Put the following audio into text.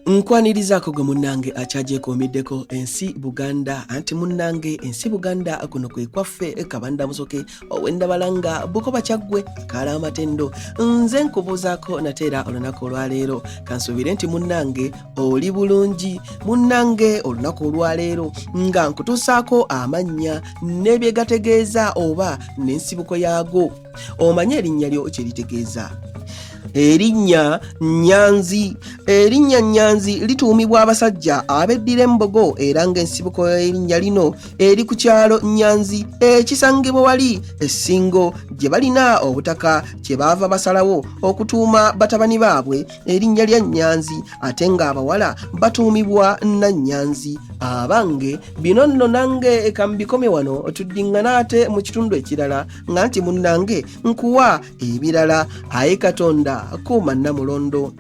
Nkwanirizako gwe munnange akyagyekuumiddeko ensi Buganda anti munnange ensi Buganda kuno kwe kwaffe Kabanda Musoke ow'Endabalanga Bukoba Kyaggwe akaala amatendo. Nze nkubuuzaako nateera olunaku olwaleero kansuubire nti munnange oli bulungi. Munnange olunaku olwaleero nga nkutuusaako amannya n'ebyegategeeza oba n'ensibuko yaago. Omanye erinnya lyo kye litegeeza. Erinnya Nyanzi. Erinnya Nyanzi lituumibwa abasajja abeddira embogo era ng'ensibuko y'erinnya lino eri ku kyalo Nyanzi ekisangibwa wali essingo gye balina obutaka kye baava basalawo okutuuma batabani baabwe erinnya lya Nyanzi ate ng'abawala batuumibwa Nannyanzi. Abange bino nno nange kambikome wano tuddiŋŋana ate mu kitundu ekirala nga nti munnange nkuwa ebirala. Aye Katonda kuuma Namulondo.